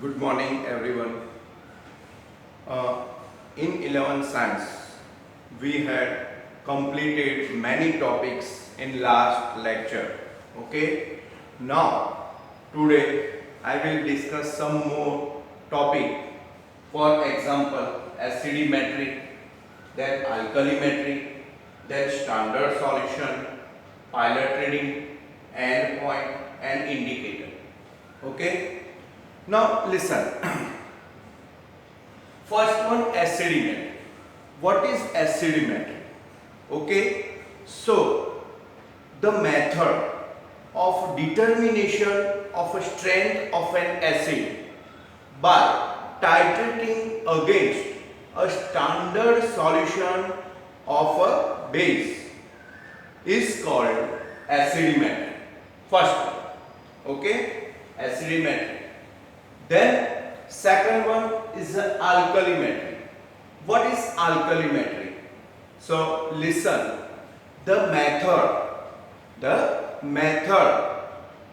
Good morning, everyone. Uh, in 11th Science, we had completed many topics in last lecture. Okay. Now, today I will discuss some more topic. For example, acidimetry, then alkalimetry, then standard solution, pilot reading, endpoint, and indicator. Okay. Now listen. First one, acidimetry. What is acidimetry? Okay. So the method of determination of a strength of an acid by titrating against a standard solution of a base is called acidimetry. First one. Okay. Acidimetry. Then second one is the alkalimetry. What is alkalimetry? So listen, the method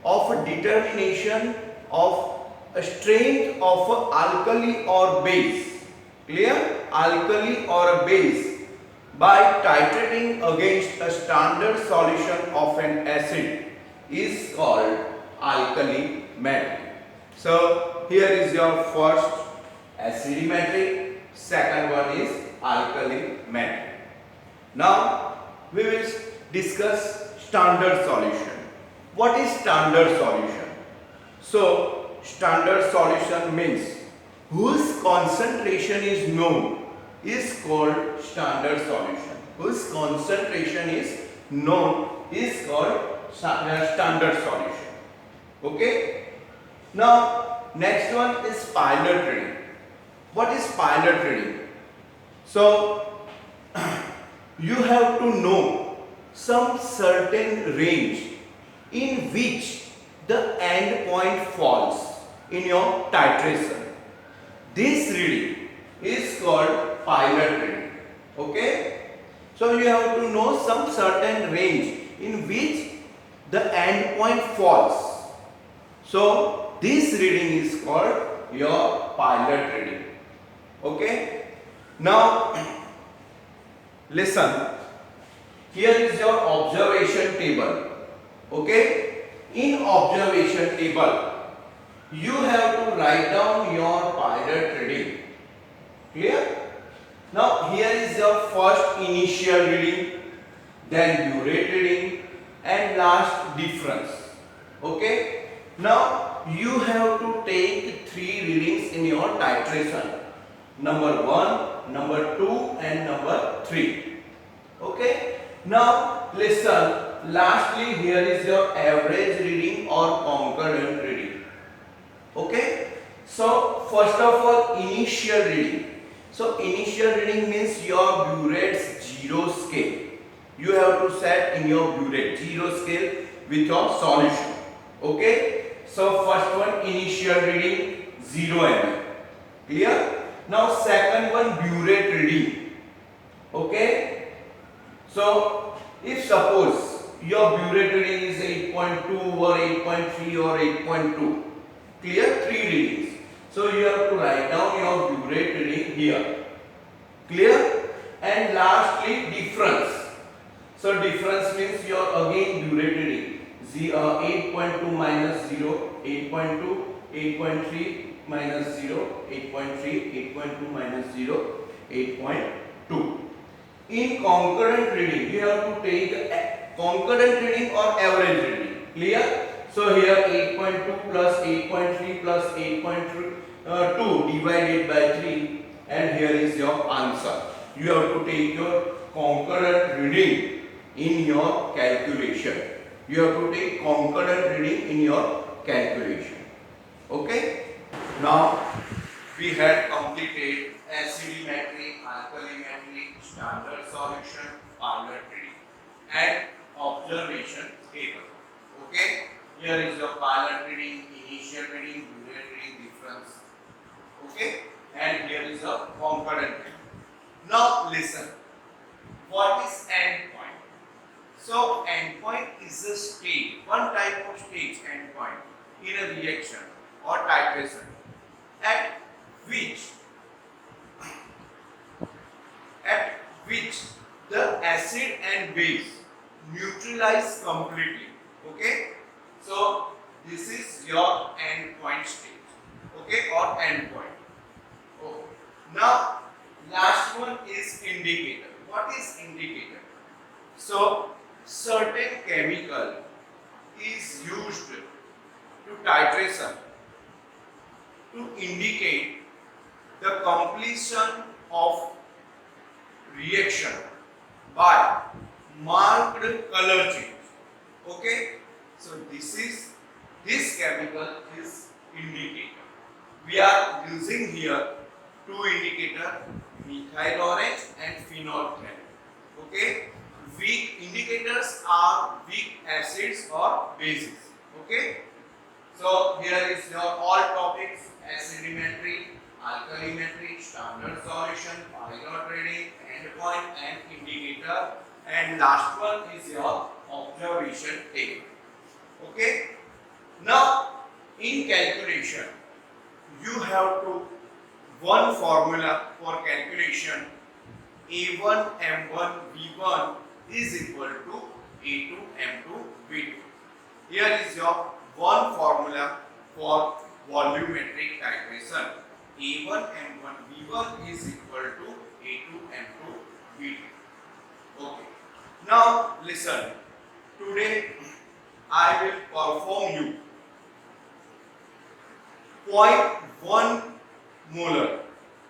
of determination of a strength of a alkali or base. Clear? Alkali or a base by titrating against a standard solution of an acid is called alkalimetry. So here is your first acidimetry, second one is alkalimetry. Now we will discuss standard solution. What is standard solution? So standard solution means whose concentration is known is called standard solution. Whose concentration is known is called standard solution. Okay. Now next one is pilot reading. What is pilot reading? So you have to know some certain range in which the end point falls in your titration. This reading is called pilot reading. Okay? So you have to know some certain range in which the end point falls. So this reading is called your pilot reading. Okay? Now listen. Here is your observation table. Okay? In observation table, you have to write down your pilot reading. Clear? Now here is your first initial reading, then burette reading, and last difference. Okay? Now you have to take 3 readings in your titration. Number 1, number 2 and number 3. Okay? Now listen. Lastly here is your average reading or concurrent reading. Okay? So first of all, initial reading. So initial reading means your burette's 0 scale. You have to set in your burette 0 scale with your solution. Okay? So first one, initial reading 0 ml. Clear? Now second one, burette reading. Okay? So if suppose your burette reading is 8.2 or 8.3 or 8.2. Clear? 3 readings. So you have to write down your burette reading here. Clear? And lastly, difference. So difference means your again burette reading. 8.2 minus 0, 8.2, 8.3 minus 0, 8.3, 8.2 minus 0, 8.2. In concurrent reading, you have to take concurrent reading or average reading. Clear? So here 8.2 plus 8.3 plus 8.2 divided by 3, and here is your answer. You have to take your concurrent reading in your calculation. You have to take concurrent reading in your calculation. Okay? Now we had completed acidimetry, alkalimetry, standard solution, pilot reading, and observation table. Okay? Here is your pilot reading, initial reading, burette reading, difference. Okay? And here is your concurrent reading. Now listen. What is endpoint? So endpoint is a stage, one type of stage endpoint in a reaction or titration. completely. Okay, so this is your endpoint state, okay, or endpoint. Okay. Now last one is indicator. What is indicator? So certain chemical is used to titration to indicate the completion of reaction by marked color change. Okay, so this chemical is indicator. We are using here two indicator, methyl orange and phenolphthalein. Okay, weak indicators are weak acids or bases. Okay, so here is your all topics: acidimetry, alkalimetry, standard solution, pilot reading, endpoint and indicator, and last one is your observation table. Okay. Now in calculation you have to one formula for calculation: A1 M1 V1 is equal to A2 M2 V2. Here is your one formula for volumetric titration. A1 M1 V1 is equal to A2 M2 V2. Okay. Now listen. Today I will perform you 0.1 molar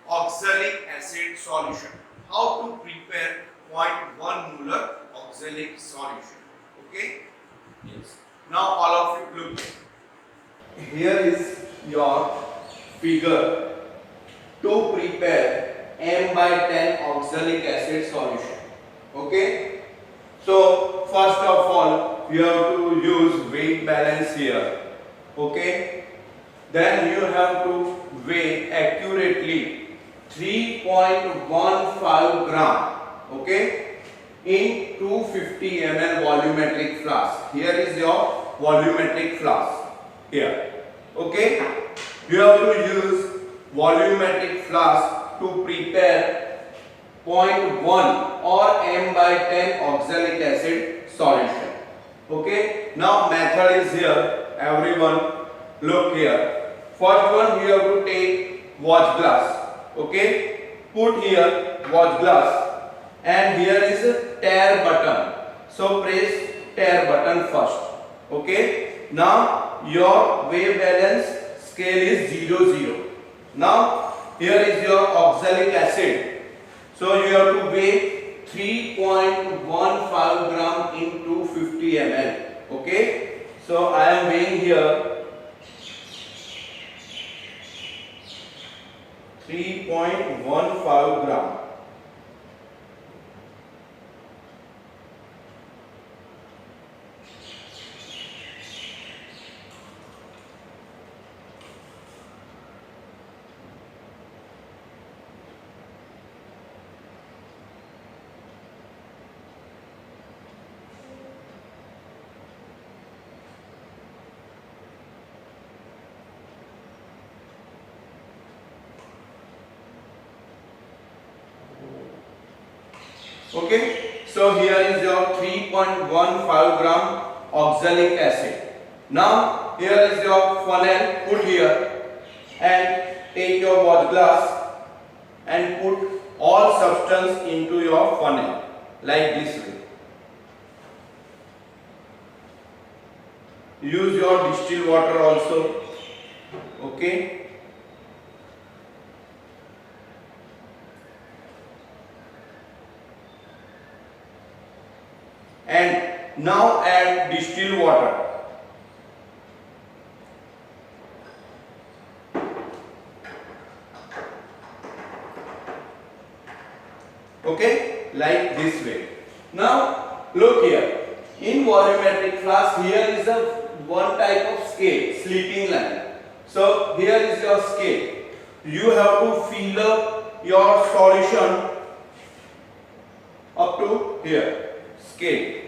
oxalic acid solution. How to prepare 0.1 molar oxalic solution? Okay. Yes. Now all of you look. Here is your figure to prepare M by 10 oxalic acid solution. Okay. So first of all you have to use weight balance here. Okay. Then you have to weigh accurately 3.15 gram. Okay. In 250 ml volumetric flask. Here is your volumetric flask. Here. Okay. You have to use volumetric flask to prepare 0.1 or M by 10 oxalic acid solution. Okay. Now method is here. Everyone look here. First one you have to take watch glass. Okay. Put here watch glass. And here is a tare button. So press tare button first. Okay. Now your weight balance scale is 0, 0. Now here is your oxalic acid. So you have to weigh 3.15 gram in 250 ml. Okay. So I am weighing here 3.15 gram. Okay, so here is your 3.15 gram oxalic acid. Now here is your funnel, put here and take your watch glass and put all substance into your funnel like this way. Use your distilled water also. Okay. And now add distilled water. Okay, like this way. Now look here. In volumetric flask, here is a one type of scale, sleeping line. So here is your scale. You have to fill up your solution up to here. Scale.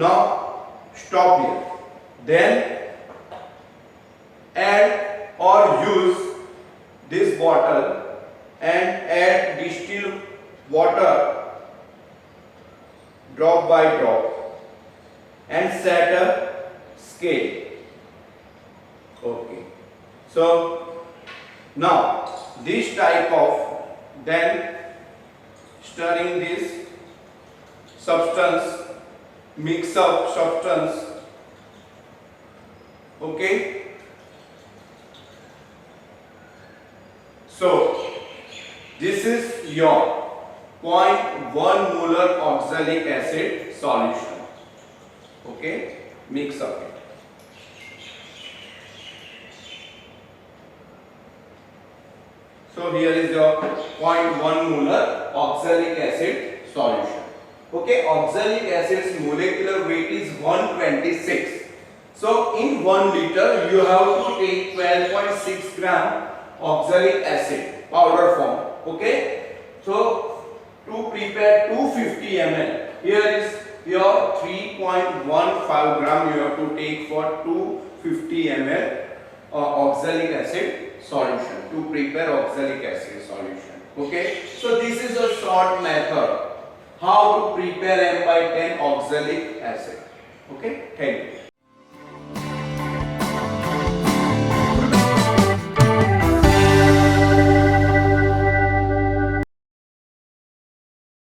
Now stop here. Then add or use this bottle and add distilled water drop by drop and set a scale. Okay. So now this type of, then stirring this substance, mix up substance. Okay. So this is your 0.1 molar oxalic acid solution. Okay, mix up it. So here is your 0.1 molar oxalic acid solution. Okay, oxalic acid's molecular weight is 126. So in 1 liter you have to take 12.6 gram oxalic acid powder form. Okay, so to prepare 250 ml, here is your 3.15 gram you have to take for 250 ml oxalic acid solution, to prepare oxalic acid solution. Okay, so this is a short method how to prepare M by 10 oxalic acid. Okay, thank you.